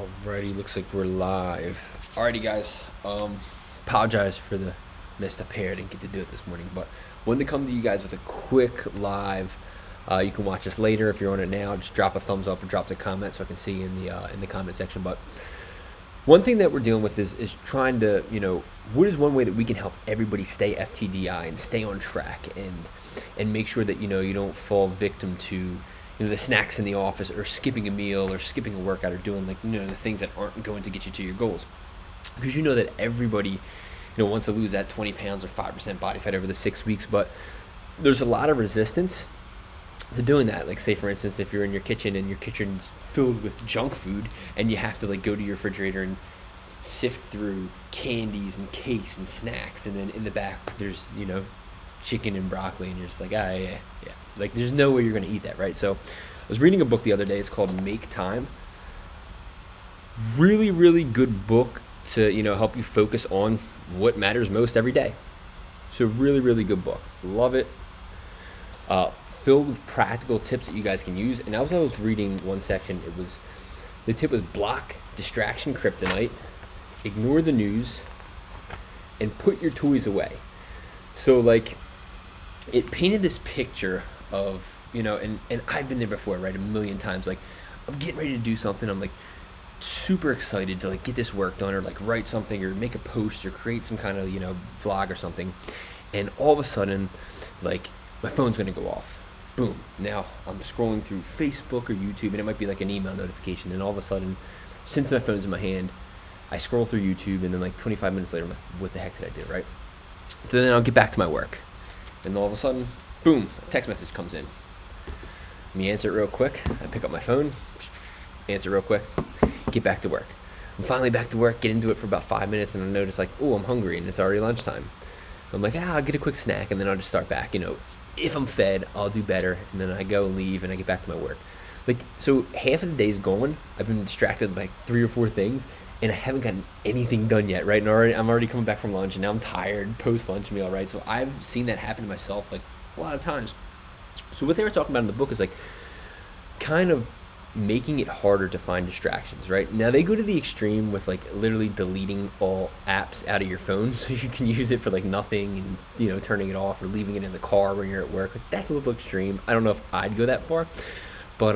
Alrighty, looks like we're live. Alrighty, guys. Apologize for the missed up hair. Didn't get to do it this morning, but wanted to come to you guys with a quick live. You can watch us later if you're on it now. Just drop a thumbs up or drop a comment so I can see you in the comment section. But one thing that we're dealing with is trying to, what is one way that we can help everybody stay FTDI and stay on track and make sure that you don't fall victim to the snacks in the office or skipping a meal or skipping a workout or doing the things that aren't going to get you to your goals, because you know that everybody wants to lose that 20 pounds or 5% body fat over the 6 weeks, but there's a lot of resistance to doing that. Like, say for instance, if you're in your kitchen and your kitchen's filled with junk food and you have to go to your refrigerator and sift through candies and cakes and snacks, and then in the back there's chicken and broccoli, and you're just like, yeah. There's no way you're going to eat that, right? So I was reading a book the other day. It's called Make Time. Really, really good book to help you focus on what matters most every day. So really, really good book. Love it. Filled with practical tips that you guys can use. And as I was reading one section, the tip was block distraction kryptonite, ignore the news, and put your toys away. So it painted this picture of, and I've been there before, right? A million times. I'm getting ready to do something. I'm super excited to get this work done, or write something, or make a post, or create some kind of, vlog or something. And all of a sudden, my phone's going to go off. Boom. Now I'm scrolling through Facebook or YouTube, and it might be an email notification. And all of a sudden, since my phone's in my hand, I scroll through YouTube, and then 25 minutes later, I'm like, what the heck did I do, right? So then I'll get back to my work. And all of a sudden, boom, a text message comes in. Let me answer it real quick. I pick up my phone, answer real quick, get back to work. I'm finally back to work, get into it for about 5 minutes, and I notice oh, I'm hungry, and it's already lunchtime. I'm like, I'll get a quick snack, and then I'll just start back. If I'm fed, I'll do better, and then I go and leave, and I get back to my work. So half of the day's gone. I've been distracted by 3 or 4 things, and I haven't gotten anything done yet, right? And I'm already coming back from lunch, and now I'm tired post-lunch meal, right? So I've seen that happen to myself a lot of times. So what they were talking about in the book is kind of making it harder to find distractions, right? Now they go to the extreme with literally deleting all apps out of your phone so you can use it for nothing, and turning it off or leaving it in the car when you're at work. That's a little extreme. I don't know if I'd go that far, but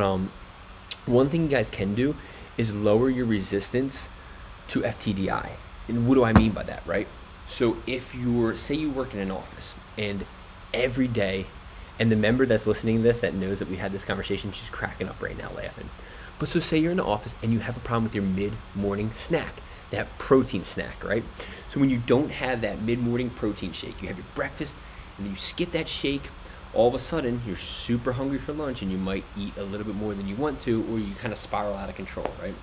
one thing you guys can do is lower your resistance to FTDI. And what do I mean by that, right? So if say you work in an office, and every day, and the member that's listening to this that knows that we had this conversation, she's cracking up right now laughing. But so say you're in the office and you have a problem with your mid-morning snack, that protein snack, right? So when you don't have that mid-morning protein shake, you have your breakfast and then you skip that shake, all of a sudden you're super hungry for lunch, and you might eat a little bit more than you want to, or you kind of spiral out of control, right?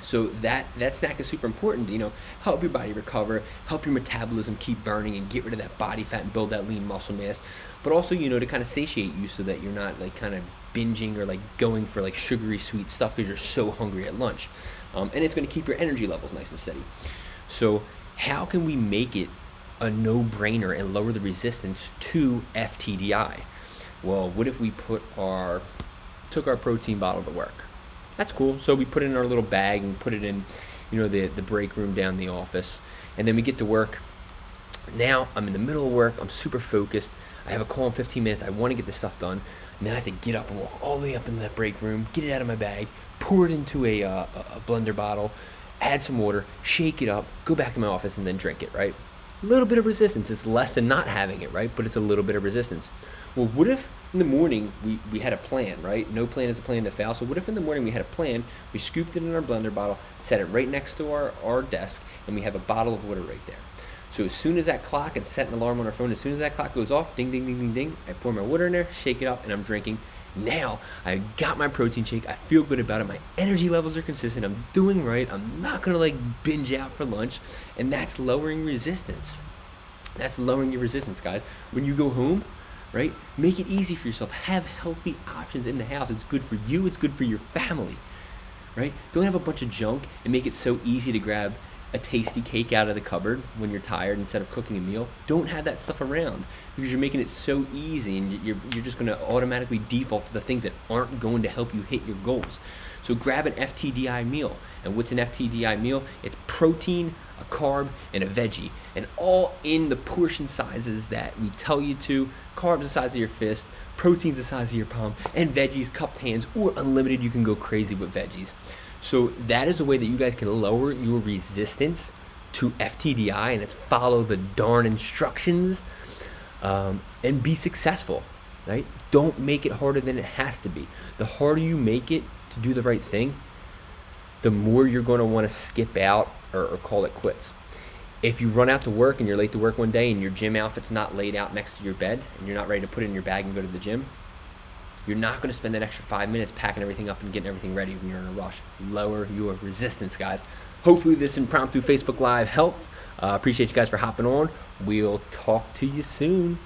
So that snack is super important to, help your body recover, help your metabolism keep burning and get rid of that body fat and build that lean muscle mass, but also, to kind of satiate you so that you're not kind of binging or going for sugary sweet stuff because you're so hungry at lunch. And it's going to keep your energy levels nice and steady. So how can we make it a no-brainer and lower the resistance to FTDI? Well, what if we took our protein bottle to work? That's cool. So we put it in our little bag and put it in, the break room down in the office. And then we get to work. Now I'm in the middle of work. I'm super focused. I have a call in 15 minutes. I want to get this stuff done. Now I have to get up and walk all the way up into that break room, get it out of my bag, pour it into a blender bottle, add some water, shake it up, go back to my office, and then drink it, right? A little bit of resistance. It's less than not having it, right? But it's a little bit of resistance. Well, what if in the morning we had a plan, right? No plan is a plan to fail. So what if in the morning we had a plan, we scooped it in our blender bottle, set it right next to our desk, and we have a bottle of water right there. So as soon as that clock, and set an alarm on our phone, as soon as that clock goes off, ding, ding, ding, ding, ding, I pour my water in there, shake it up, and I'm drinking. Now I got my protein shake. I feel good about it. My energy levels are consistent. I'm doing right. I'm not going to binge out for lunch. And that's lowering resistance. That's lowering your resistance, guys. When you go home, right, make it easy for yourself. Have healthy options in the house. It's good for you. It's good for your family, right? Don't have a bunch of junk and make it so easy to grab a tasty cake out of the cupboard when you're tired instead of cooking a meal. Don't have that stuff around, because you're making it so easy, and you're just going to automatically default to the things that aren't going to help you hit your goals. So grab an FTDI meal. And what's an FTDI meal? It's protein, a carb, and a veggie. And all in the portion sizes that we tell you to. Carbs the size of your fist, proteins the size of your palm, and veggies cupped hands, or unlimited. You can go crazy with veggies. So that is a way that you guys can lower your resistance to FTDI, and it's follow the darn instructions and be successful, right? Don't make it harder than it has to be. The harder you make it to do the right thing, the more you're going to want to skip out or call it quits. If you run out to work and you're late to work one day and your gym outfit's not laid out next to your bed and you're not ready to put it in your bag and go to the gym, you're not going to spend that extra 5 minutes packing everything up and getting everything ready when you're in a rush. Lower your resistance, guys. Hopefully this impromptu Facebook Live helped. Appreciate you guys for hopping on. We'll talk to you soon.